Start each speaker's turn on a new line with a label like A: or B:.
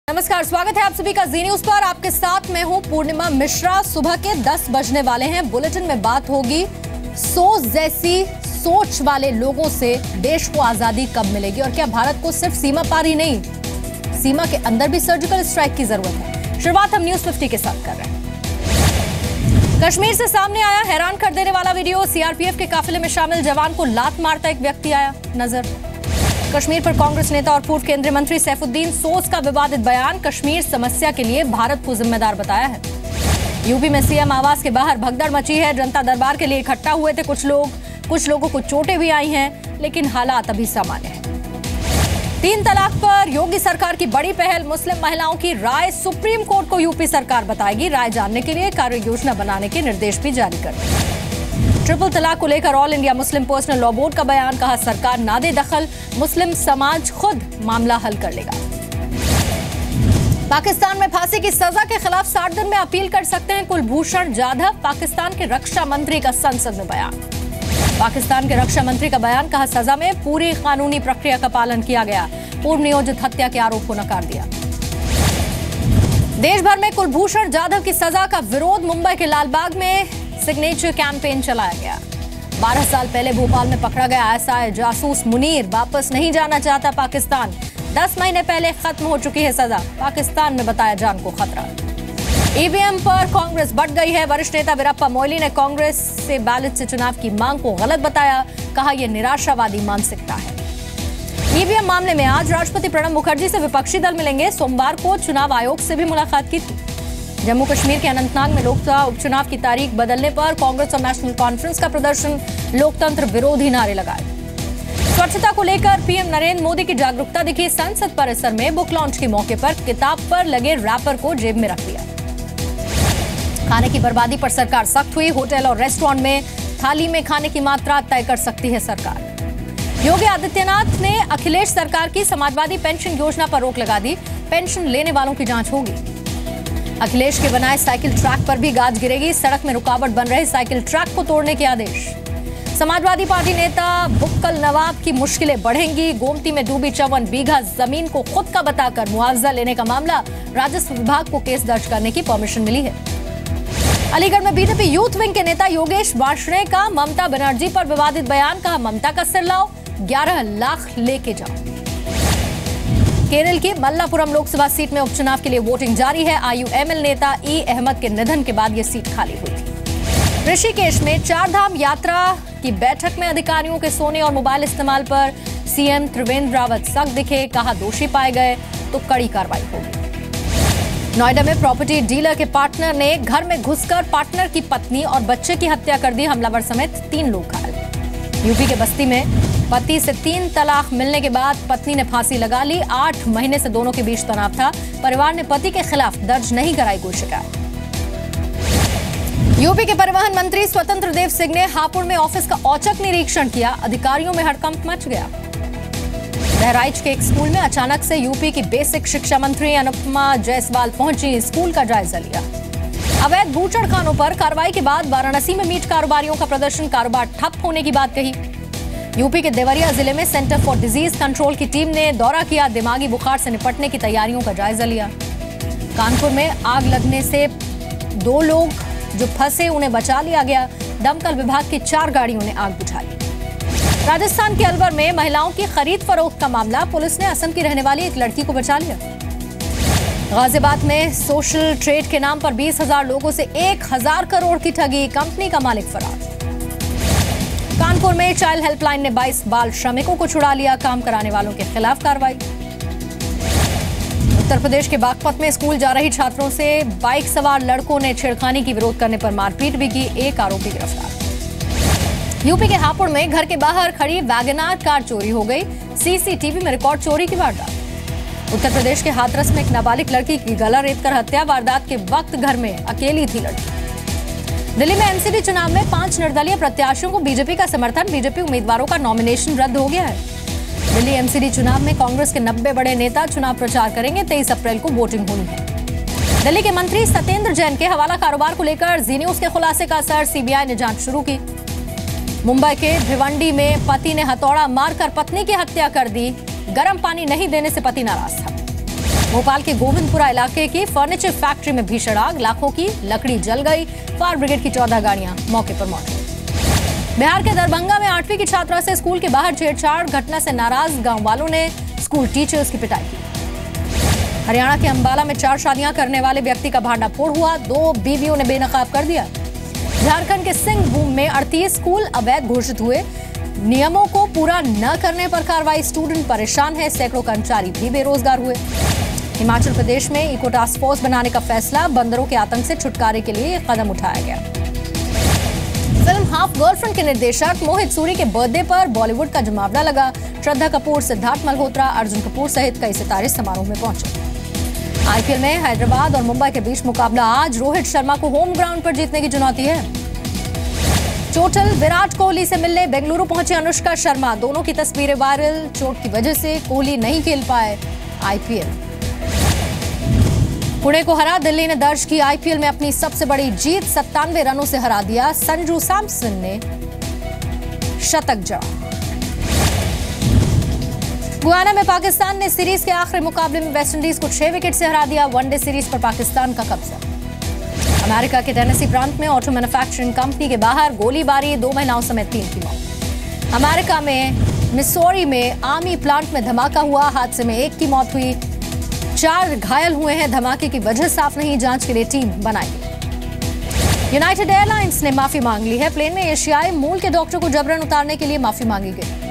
A: नमस्कार, स्वागत है आप सभी का जी न्यूज पर। आपके साथ मैं हूं पूर्णिमा मिश्रा। सुबह के 10 बजने वाले हैं। बुलेटिन में बात होगी सोच जैसी सोच वाले लोगों से देश को आजादी कब मिलेगी और क्या भारत को सिर्फ सीमा पार ही नहीं, सीमा के अंदर भी सर्जिकल स्ट्राइक की जरूरत है। शुरुआत हम न्यूज 50 के साथ कर रहे हैं। कश्मीर से सामने आया हैरान कर देने वाला वीडियो। सीआरपीएफ के काफिले में शामिल जवान को लात मारता एक व्यक्ति आया नजर। कश्मीर पर कांग्रेस नेता और पूर्व केंद्रीय मंत्री सैफुद्दीन सोज का विवादित बयान। कश्मीर समस्या के लिए भारत को जिम्मेदार बताया है। यूपी में सीएम आवास के बाहर भगदड़ मची है। जनता दरबार के लिए इकट्ठा हुए थे कुछ लोगों को चोटें भी आई हैं, लेकिन हालात अभी सामान्य हैं। 3 तलाक पर योगी सरकार की बड़ी पहल। मुस्लिम महिलाओं की राय सुप्रीम कोर्ट को यूपी सरकार बताएगी। राय जानने के लिए कार्य योजना बनाने के निर्देश भी जारी कर दिए। ट्रिपल तलाक को लेकर all India Muslim personal law board का बयान। कहा सरकार ना दे दखल, मुस्लिम समाज खुद मामला हल कर लेगा। पाकिस्तान में फांसी की सजा के खिलाफ 60 दिन में अपील कर सकते हैं कुलभूषण जाधव। पाकिस्तान के रक्षा मंत्री का संसद में बयान। पाकिस्तान के रक्षा मंत्री का बयान। कहा सजा में पूरी कानूनी प्रक्रिया का पालन किया गया। पूर्व नियोजित हत्या के आरोप को नकार दिया। देश भर में कुलभूषण जाधव की सजा का विरोध। मुंबई के लालबाग में सिग्नेचर कैंपेन चलाया गया। 12 साल पहले भोपाल में पकड़ा गया आईएसआई जासूस मुनीर वापस नहीं जाना चाहता पाकिस्तान। 10 महीने पहले खत्म हो चुकी है सजा। पाकिस्तान में बताया जान को खतरा। ईवीएम पर कांग्रेस बढ़ गई है। वरिष्ठ नेता वीरप्पा मोइली ने कांग्रेस से बैलेट से चुनाव की मांग को गलत बताया। कहा यह निराशावादी मानसिकता है। ईवीएम मामले में आज राष्ट्रपति प्रणब मुखर्जी से विपक्षी दल मिलेंगे। सोमवार को चुनाव आयोग से भी मुलाकात की थी। जम्मू कश्मीर के अनंतनाग में लोकसभा उपचुनाव की तारीख बदलने पर कांग्रेस और नेशनल कॉन्फ्रेंस का प्रदर्शन। लोकतंत्र विरोधी नारे लगाए। स्वच्छता को लेकर पीएम नरेंद्र मोदी की जागरूकता दिखी। संसद परिसर में बुक लॉन्च के मौके पर किताब पर लगे रैपर को जेब में रख लिया। खाने की बर्बादी पर सरकार सख्त हुई। होटल और रेस्टोरेंट में थाली में खाने की मात्रा तय कर सकती है सरकार। योगी आदित्यनाथ ने अखिलेश सरकार की समाजवादी पेंशन योजना पर रोक लगा दी। पेंशन लेने वालों की जांच होगी। अखिलेश के बनाए साइकिल ट्रैक पर भी गाज गिरेगी। सड़क में रुकावट बन रहे साइकिल ट्रैक को तोड़ने के आदेश। समाजवादी पार्टी नेता बुक्कल नवाब की मुश्किलें बढ़ेंगी। गोमती में डूबी 54 बीघा जमीन को खुद का बताकर मुआवजा लेने का मामला। राजस्व विभाग को केस दर्ज करने की परमिशन मिली है। अलीगढ़ में बीजेपी यूथ विंग के नेता योगेश वार्ष्णेय का ममता बनर्जी पर विवादित बयान। कहा ममता का सिर लाओ, 11 लाख लेके जाओ। केरल की मल्लापुरम लोकसभा सीट में उपचुनाव के लिए वोटिंग जारी है। आईयूएमएल नेता ई अहमद के निधन के बाद यह सीट खाली हुई थी। ऋषिकेश में 4 धाम यात्रा की बैठक में अधिकारियों के सोने और मोबाइल इस्तेमाल पर सीएम त्रिवेंद्र रावत सख्त दिखे। कहा दोषी पाए गए तो कड़ी कार्रवाई होगी। नोएडा में प्रॉपर्टी डीलर के पार्टनर ने घर में घुसकर पार्टनर की पत्नी और बच्चे की हत्या कर दी। हमलावर समेत 3 लोग घायल। यूपी के बस्ती में पति से 3 तलाक मिलने के बाद पत्नी ने फांसी लगा ली। 8 महीने से दोनों के बीच तनाव था। परिवार ने पति के खिलाफ दर्ज नहीं कराई कोई शिकायत। यूपी के परिवहन मंत्री स्वतंत्र देव सिंह ने हापुड़ में ऑफिस का औचक निरीक्षण किया। अधिकारियों में हड़कंप मच गया। बहराइच के एक स्कूल में अचानक से यूपी की बेसिक शिक्षा मंत्री अनुपमा जायसवाल पहुंची। स्कूल का जायजा लिया। अवैध बूचड़ खानों पर कार्रवाई के बाद वाराणसी में मीट कारोबारियों का प्रदर्शन। कारोबार ठप होने की बात कही। यूपी के देवरिया जिले में सेंटर फॉर डिजीज कंट्रोल की टीम ने दौरा किया। दिमागी बुखार से निपटने की तैयारियों का जायजा लिया। कानपुर में आग लगने से 2 लोग जो फंसे उन्हें बचा लिया गया। दमकल विभाग की 4 गाड़ियों ने आग बुझा ली। राजस्थान के अलवर में महिलाओं की खरीद फरोख्त का मामला। पुलिस ने असम की रहने वाली एक लड़की को बचा लिया। गाजियाबाद में सोशल ट्रेड के नाम पर 20,000 लोगों से 1,000 करोड़ की ठगी। कंपनी का मालिक फरार। कानपुर में चाइल्ड हेल्पलाइन ने 22 बाल श्रमिकों को छुड़ा लिया। काम कराने वालों के खिलाफ कार्रवाई। उत्तर प्रदेश के बागपत में स्कूल जा रही छात्रों से बाइक सवार लड़कों ने छेड़खानी की विरोध करने पर मारपीट भी की। एक आरोपी गिरफ्तार। यूपी के हापुड़ में घर के बाहर खड़ी वैगनार कार चोरी हो गई। सीसीटीवी में रिकॉर्ड चोरी की वारदात। उत्तर प्रदेश के हाथरस में एक नाबालिग लड़की की गला रेतकर हत्या। वारदात के वक्त घर में अकेली थी लड़की। दिल्ली में एमसीडी चुनाव में 5 निर्दलीय प्रत्याशियों को बीजेपी का समर्थन। बीजेपी उम्मीदवारों का नॉमिनेशन रद्द हो गया है। दिल्ली एमसीडी चुनाव में कांग्रेस के 90 बड़े नेता चुनाव प्रचार करेंगे। 23 अप्रैल को वोटिंग होनी है। दिल्ली के मंत्री सत्येंद्र जैन के हवाला कारोबार को लेकर जी न्यूज के खुलासे का असर। सीबीआई ने जांच शुरू की। मुंबई के भिवंडी में पति ने हथौड़ा मारकर पत्नी की हत्या कर दी। गर्म पानी नहीं देने से पति नाराज था। भोपाल के गोविंदपुरा इलाके की फर्नीचर फैक्ट्री में भीषण आग, लाखों की लकड़ी जल गई। फायर ब्रिगेड की 14 गाड़ियां मौके पर मौजूद। बिहार के दरभंगा में 8वीं की छात्रा से स्कूल के बाहर छेड़छाड़, घटना से नाराज गांव वालों ने स्कूल टीचर्स की पिटाई की। हरियाणा के अंबाला में 4 शादियां करने वाले व्यक्ति का भांडाफोड़ हुआ, 2 बीवियों ने बेनकाब कर दिया। झारखंड के सिंहभूम में 38 स्कूल अवैध घोषित हुए, नियमों को पूरा न करने पर कार्रवाई, स्टूडेंट परेशान है, सैकड़ों कर्मचारी भी बेरोजगार हुए। हिमाचल प्रदेश में इको टास्क फोर्स बनाने का फैसला, बंदरों के आतंक से छुटकारे के लिए कदम उठाया गया। फिल्म हाफ गर्लफ्रेंड के निर्देशक मोहित सूरी के बर्थडे पर बॉलीवुड का जमावड़ा लगा। श्रद्धा कपूर, सिद्धार्थ मल्होत्रा, अर्जुन कपूर सहित कई सितारे समारोह में पहुंचे। आईपीएल में हैदराबाद और मुंबई के बीच मुकाबला आज। रोहित शर्मा को होम ग्राउंड पर जीतने की चुनौती है। चोटिल विराट कोहली से मिलने बेंगलुरु पहुंचे अनुष्का शर्मा, दोनों की तस्वीरें वायरल। चोट की वजह से कोहली नहीं खेल पाए आईपीएल। पुणे को हरा दिल्ली ने दर्ज की आईपीएल में अपनी सबसे बड़ी जीत, 97 रनों से हरा दिया। संजू सैमसन ने शतक जड़ा। गुयाना में पाकिस्तान ने सीरीज के आखिरी मुकाबले में वेस्टइंडीज को 6 विकेट से हरा दिया। वनडे सीरीज पर पाकिस्तान का कब्जा। अमेरिका के टेनेसी प्रांत में ऑटो मैन्युफैक्चरिंग कंपनी के बाहर गोलीबारी, 2 महिलाओं समेत 3 की मौत। अमेरिका में मिसौरी में आर्मी प्लांट में धमाका हुआ, हादसे में 1 की मौत हुई, 4 घायल हुए हैं। धमाके की वजह साफ नहीं, जांच के लिए टीम बनाई गई। यूनाइटेड एयरलाइंस ने माफी मांग ली है। प्लेन में एशियाई मूल के डॉक्टर को जबरन उतारने के लिए माफी मांगी गई।